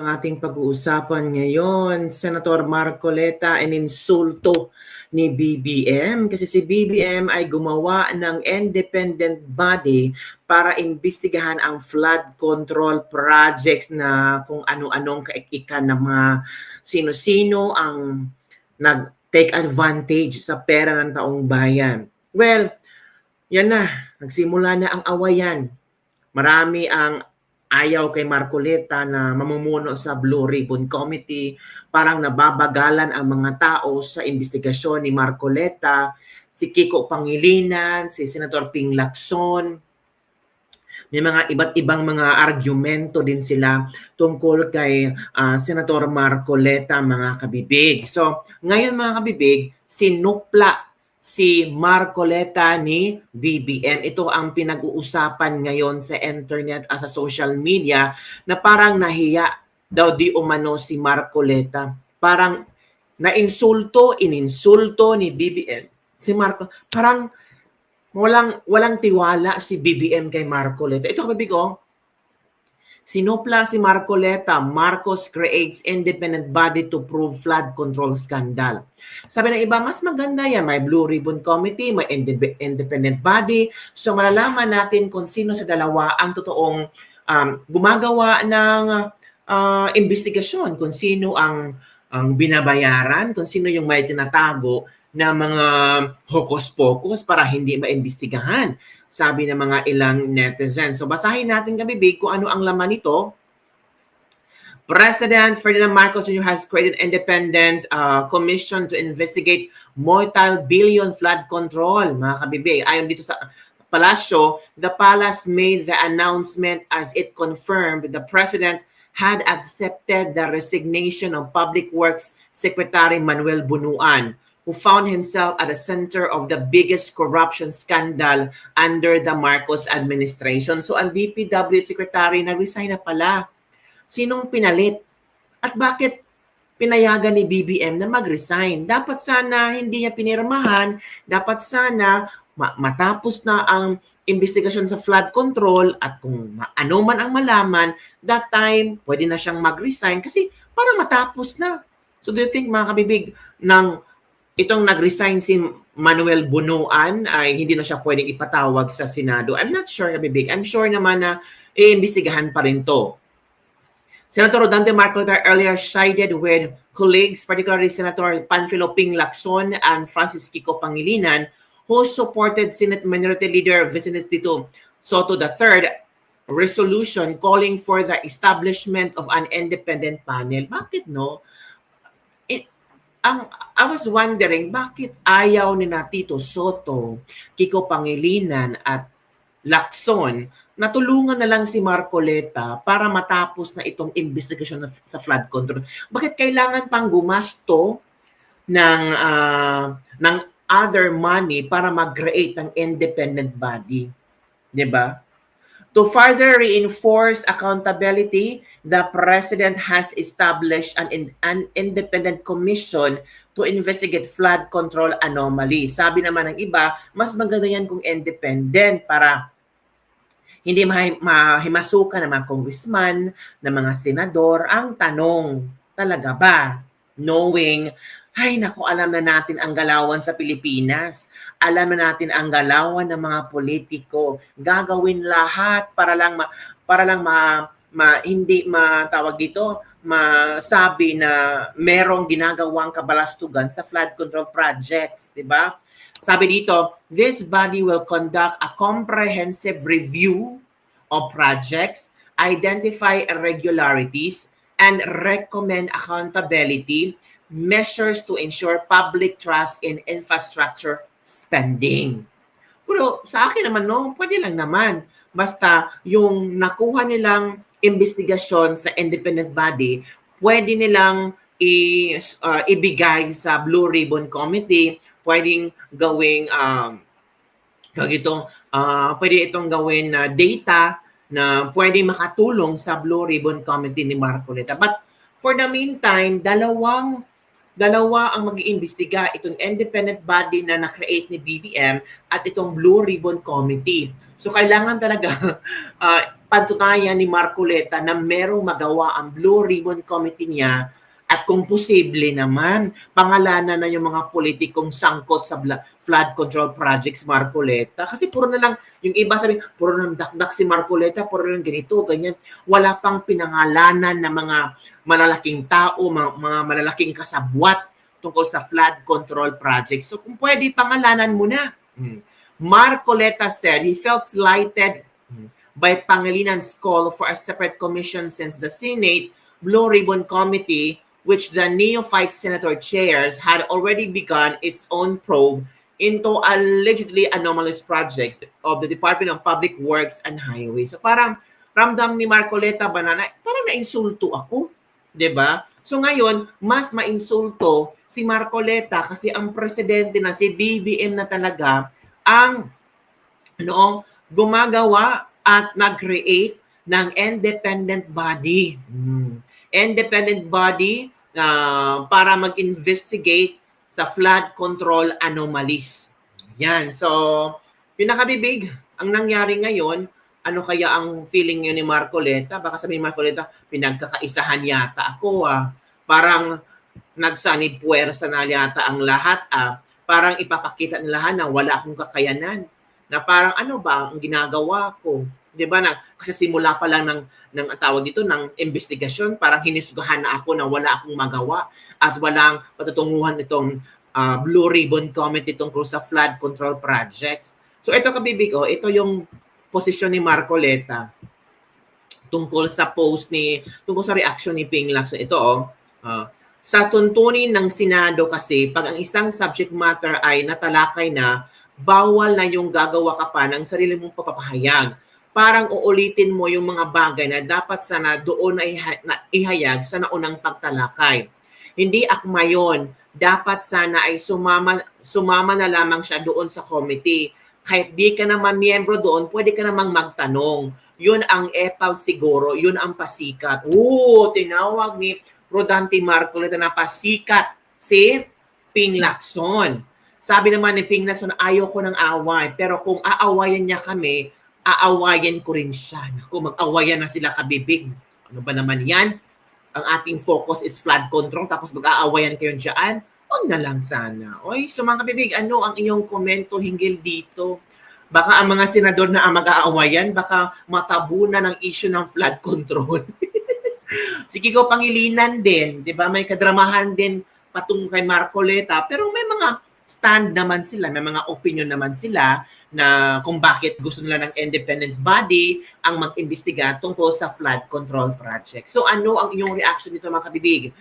Ang ating pag-uusapan ngayon, Senator Marcoleta, ininsulto ni BBM kasi si BBM ay gumawa ng independent body para imbestigahan ang flood control projects na kung ano-anong kaikikan ng mga sino-sino ang nag-take advantage sa pera ng taong bayan. Well, yan na, nagsimula na ang awayan. Marami ang ayaw kay Marcoleta na mamumuno sa Blue Ribbon Committee. Parang nababagalan ang mga tao sa investigasyon ni Marcoleta, si Kiko Pangilinan, si Senator Ping Lacson. May mga iba't ibang mga argumento din sila tungkol kay Senator Marcoleta, mga kabibig. So, ngayon mga kabibig, sinupla si Marcoleta ni BBM. Ito ang pinag-uusapan ngayon sa internet at sa social media na parang nahiya daw di umano si Marcoleta. Parang ininsulto ni BBM si Marco. Parang walang tiwala si BBM kay Marcoleta. Ito kabibig ko, sinupla si Marcoleta, Marcos creates independent body to prove flood control scandal. Sabi ng iba, mas maganda yan. May Blue Ribbon Committee, may independent body. So malalaman natin kung sino sa dalawa ang totoong gumagawa ng investigasyon, kung sino ang binabayaran, kung sino yung may tinatago na mga hokus-pokus para hindi maimbestigahan, sabi ng mga ilang netizens. So basahin natin kabibig kung ano ang laman nito. President Ferdinand Marcos Jr. has created an independent commission to investigate multi-billion flood control. Mga kabibig, ayon dito sa Palasyo, the palace made the announcement as it confirmed the president had accepted the resignation of Public Works Secretary Manuel Bunuan, who found himself at the center of the biggest corruption scandal under the Marcos administration. So ang DPW Secretary na-resign na pala. Sinong pinalit? At bakit pinayagan ni BBM na mag-resign? Dapat sana hindi niya pinirmahan, dapat sana matapos na ang investigasyon sa flood control at kung ano man ang malaman, that time pwede na siyang mag-resign kasi para matapos na. So do you think mga kabibig itong nag-resign si Manuel Bunuan ay hindi na siya pwedeng ipatawag sa Senado? I'm not sure, kabibig. I'm sure naman na iimbestigahan pa rin to. Senator Rodante Marcoleta earlier sided with colleagues, particularly Senator Panfilo Ping Lacson and Francis Kiko Pangilinan, who supported Senate Minority Leader Vicente Tito Soto III resolution calling for the establishment of an independent panel. Bakit no? I was wondering, bakit ayaw ni Tito Soto, Kiko Pangilinan at Lacson na tulungan na lang si Marcoleta para matapos na itong investigasyon sa flood control? Bakit kailangan pang gumasto ng other money para mag-create ng independent body? 'Di ba? To further reinforce accountability, the President has established an independent commission to investigate flood control anomalies. Sabi naman ng iba, mas maganda yan kung independent para hindi mahimasukan ng mga congressman, ng mga senador. Ang tanong, talaga ba? Knowing, ay naku, alam na natin ang galawan sa Pilipinas. Alam na natin ang galawan ng mga politiko. Gagawin lahat para lang hindi matawag dito, masabi na merong ginagawang kabalastugan sa flood control projects, di ba? Sabi dito, this body will conduct a comprehensive review of projects, identify irregularities, and recommend accountability measures to ensure public trust in infrastructure spending. Pero sa akin naman, no, pwede lang naman. Basta yung nakuha nilang investigasyon sa independent body, pwede nilang ibigay sa Blue Ribbon Committee, pwedeng gawing pwede itong gawin na data na pwede makatulong sa Blue Ribbon Committee ni Marcoleta. But for the meantime, dalawa ang mag-iimbestiga, itong independent body na na-create ni BBM at itong Blue Ribbon Committee. So kailangan talaga patunayan ni Marcoleta na merong magawa ang Blue Ribbon Committee niya at kung posible naman, pangalanan na yung mga politikong sangkot sa flood control projects Marcoleta. Kasi puro na lang, yung iba sabi, puro nang dakdak si Marcoleta, puro lang ganito, ganyan. Wala pang pinangalanan na mga malalaking tao, mga malalaking kasabwat tungkol sa flood control projects. So kung pwede, pangalanan mo na. Marcoleta said he felt slighted by Pangalinan's call for a separate commission since the Senate Blue Ribbon Committee, which the neophyte senator chairs, had already begun its own probe into allegedly anomalous projects of the Department of Public Works and Highways. So parang ramdam ni Marcoleta Banana, parang na-insulto ako, 'di ba? So ngayon, mas ma-insulto si Marcoleta kasi ang presidente na si BBM na talaga ang gumagawa at nag-create ng independent body. Independent body para mag-investigate sa flood control anomalies. Yan. So, pinakabibig, ang nangyari ngayon, ano kaya ang feeling niyo ni Marcoleta? Baka sabihin ni Marcoleta, pinagkakaisahan yata ako. Parang nagsanid puwersa na yata ang lahat. Parang ipapakita nila na wala akong kakayanan. Na parang ano ba ang ginagawa ko? 'Di ba na kasi simula pa lang ng tawag dito ng investigasyon, parang hinisgahan na ako na wala akong magawa at walang patutunguhan itong Blue Ribbon Committee tungkol sa flood control projects. So ito kabibig, ito yung posisyon ni Marcoleta tungkol sa tungkol sa reaction ni Ping Lacson. Ito sa tuntunin ng Senado kasi pag ang isang subject matter ay natalakay na, bawal na yung gagawa ka pa ng sarili mong papapahayag. Parang uulitin mo yung mga bagay na dapat sana doon na ihayag sa naunang pagtalakay. Hindi akma yun. Dapat sana ay sumama na lamang siya doon sa committee. Kahit di ka naman miyembro doon, pwede ka namang magtanong. Yun ang epal siguro, yun ang pasikat. Tinawag ni Rodante Marcoleta na pasikat si Ping Lacson. Sabi naman ni Ping Lacson, ayaw ko ng away. Pero kung aawayan niya kami, aawayan ko rin siya. Naku, mag-awayan na sila kabibig. Ano ba naman yan? Ang ating focus is flood control, tapos mag-aawayan kayo dyan? Huwag na lang sana. Oy, so mga kabibig, ano ang inyong komento hinggil dito? Baka ang mga senador na mag-aawayan, baka matabunan ng issue ng flood control. Sige ko, Pangilinan din. Diba? May kadramahan din patung kay Marcoleta. Pero may mga stand naman sila, may mga opinion naman sila na kung bakit gusto nila ng independent body ang mag-imbestiga tungkol sa flood control project. So ano ang inyong reaction dito mga kabibig?